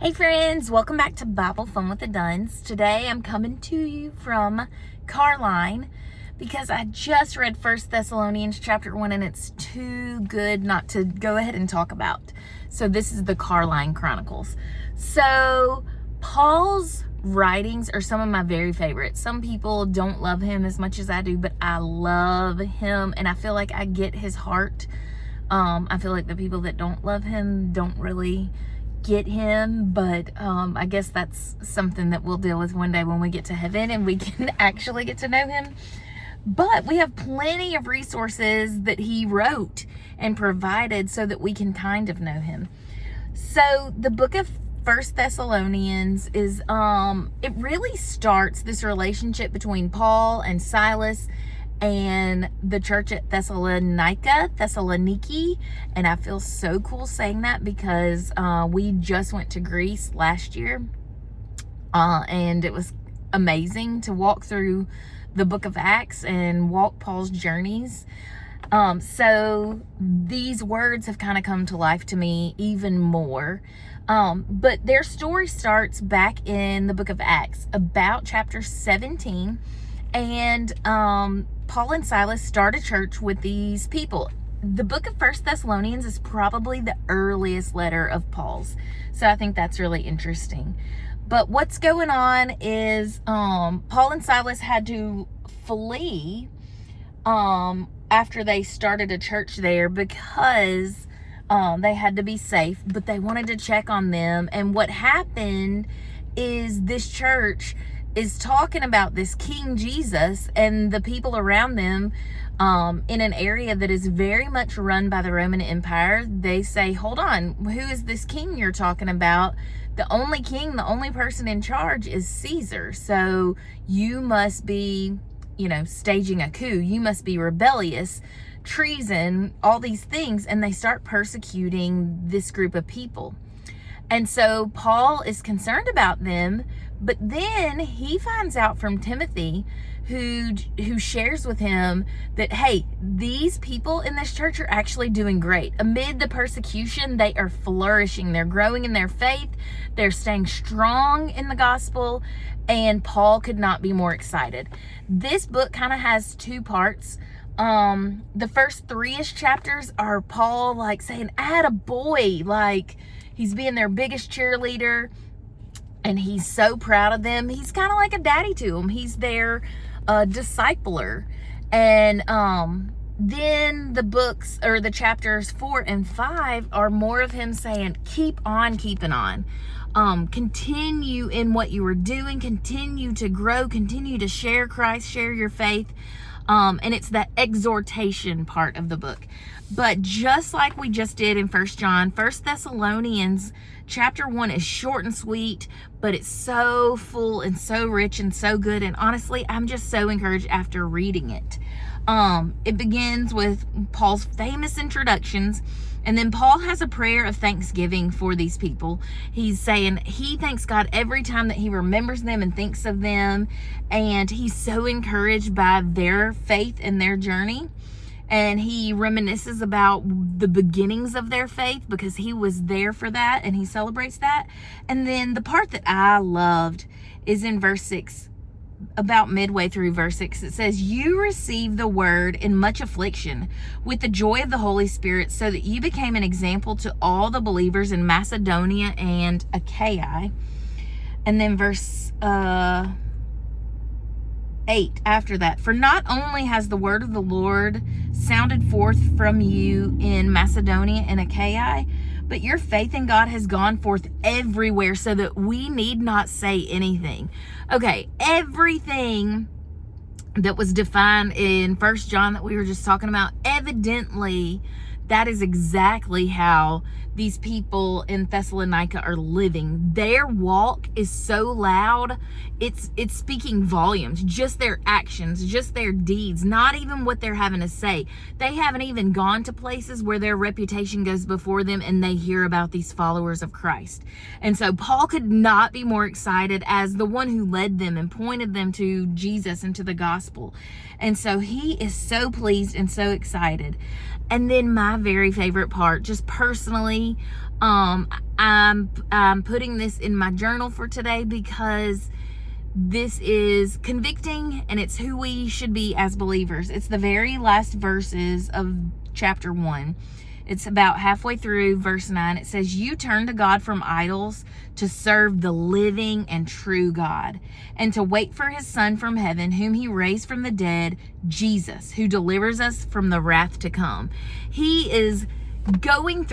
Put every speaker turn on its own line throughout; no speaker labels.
Hey friends, welcome back to Bible Fun with the Duns. Today I'm coming to you from Carline because I just read 1 Thessalonians chapter 1 and it's too good not to go ahead and talk about. So this is the Carline Chronicles. So Paul's writings are some of my very favorites. Some people don't love him as much as I do, but I love him and I feel like I get his heart. I feel like the people that don't love him don't really get him, but I guess that's something that we'll deal with one day when we get to heaven and we can actually get to know him. But we have plenty of resources that he wrote and provided so that we can kind of know him. So the book of 1 Thessalonians is it really starts this relationship between Paul and Silas and the church at Thessaloniki, and I feel so cool saying that because we just went to Greece last year, and it was amazing to walk through the book of Acts and walk Paul's journeys. So these words have kind of come to life to me even more. But their story starts back in the book of Acts, about chapter 17, and Paul and Silas start a church with these people. The book of 1 Thessalonians is probably the earliest letter of Paul's, so I think that's really interesting. But what's going on is Paul and Silas had to flee after they started a church there because they had to be safe, but they wanted to check on them. And what happened is this church is talking about this King Jesus and the people around them in an area that is very much run by the Roman Empire. They say, hold on, who is this king you're talking about? The only king, the only person in charge is Caesar. So you must be, staging a coup. You must be rebellious, treason, all these things. And they start persecuting this group of people. And so Paul is concerned about them, but then he finds out from Timothy, who shares with him that, hey, these people in this church are actually doing great. Amid the persecution, they are flourishing. They're growing in their faith. They're staying strong in the gospel. And Paul could not be more excited. This book kind of has two parts. The first 3-ish chapters are Paul saying, attaboy, he's being their biggest cheerleader, and he's so proud of them. He's kind of like a daddy to them. He's their discipler. And then the books, or the chapters 4 and 5, are more of him saying, keep on keeping on. Continue in what you are doing. Continue to grow. Continue to share Christ. Share your faith. And it's that exhortation part of the book. But just like we just did in 1 John, 1 Thessalonians chapter 1 is short and sweet, but it's so full and so rich and so good. And honestly, I'm just so encouraged after reading it. It begins with Paul's famous introductions. And then Paul has a prayer of thanksgiving for these people. He's saying he thanks God every time that he remembers them and thinks of them. And he's so encouraged by their faith and their journey. And he reminisces about the beginnings of their faith because he was there for that, and he celebrates that. And then the part that I loved is in verse 6. About midway through verse 6, it says, you received the word in much affliction with the joy of the Holy Spirit, so that you became an example to all the believers in Macedonia and Achaia. And then verse 8 after that, for not only has the word of the Lord sounded forth from you in Macedonia and Achaia, but your faith in God has gone forth everywhere, so that we need not say anything. Okay, everything that was defined in 1 John that we were just talking about, evidently that is exactly how these people in Thessalonica are living. Their walk is so loud, it's speaking volumes. Just their actions, just their deeds, not even what they're having to say. They haven't even gone to places where their reputation goes before them and they hear about these followers of Christ. And so Paul could not be more excited as the one who led them and pointed them to Jesus and to the gospel. And so he is so pleased and so excited. And then my very favorite part, just personally, I'm putting this in my journal for today because this is convicting, and it's who we should be as believers. It's the very last verses of chapter 1. It's about halfway through verse 9. It says, "You turn to God from idols to serve the living and true God, and to wait for his Son from heaven, whom he raised from the dead, Jesus, who delivers us from the wrath to come." He is walking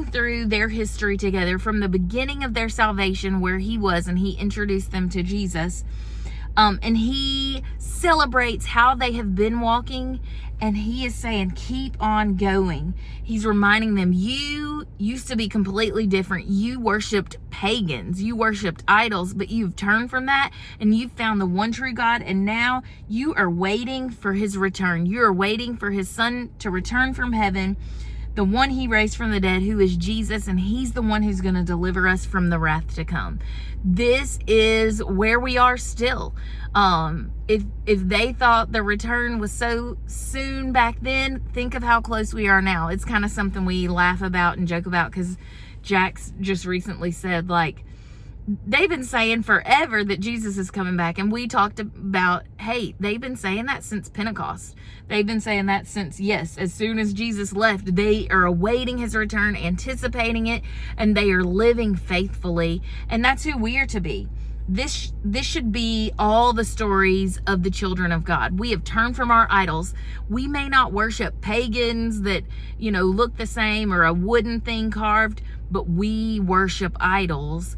through their history together from the beginning of their salvation, where he was, and he introduced them to Jesus. And he celebrates how they have been walking, and he is saying, keep on going. He's reminding them, you used to be completely different. You worshiped pagans, you worshiped idols, but you've turned from that, and you've found the one true God, and now you are waiting for his return. You are waiting for his Son to return from heaven, the one he raised from the dead, who is Jesus, and he's the one who's going to deliver us from the wrath to come. This is where we are still. If they thought the return was so soon back then, think of how close we are now. It's kind of something we laugh about and joke about, because Jax just recently said, like, they've been saying forever that Jesus is coming back. And we talked about, hey, they've been saying that since Pentecost. They've been saying that since, yes, as soon as Jesus left, they are awaiting his return, anticipating it, and they are living faithfully. And that's who we are to be. This should be all the stories of the children of God. We have turned from our idols. We may not worship pagans that, look the same, or a wooden thing carved, but we worship idols.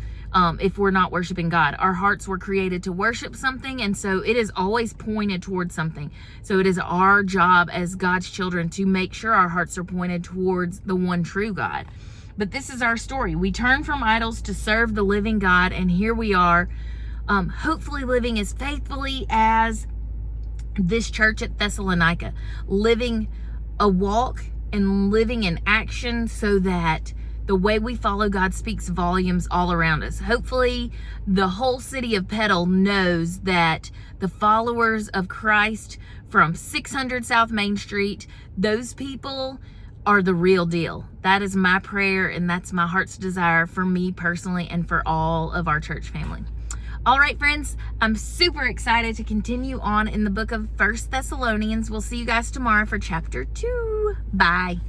If we're not worshiping God, our hearts were created to worship something, and so it is always pointed towards something. So it is our job as God's children to make sure our hearts are pointed towards the one true God. But this is our story. We turn from idols to serve the living God, and here we are, hopefully living as faithfully as this church at Thessalonica, living a walk and living in action, so that the way we follow God speaks volumes all around us. Hopefully, the whole city of Petal knows that the followers of Christ from 600 South Main Street, those people are the real deal. That is my prayer, and that's my heart's desire for me personally and for all of our church family. All right, friends, I'm super excited to continue on in the book of 1 Thessalonians. We'll see you guys tomorrow for chapter 2. Bye.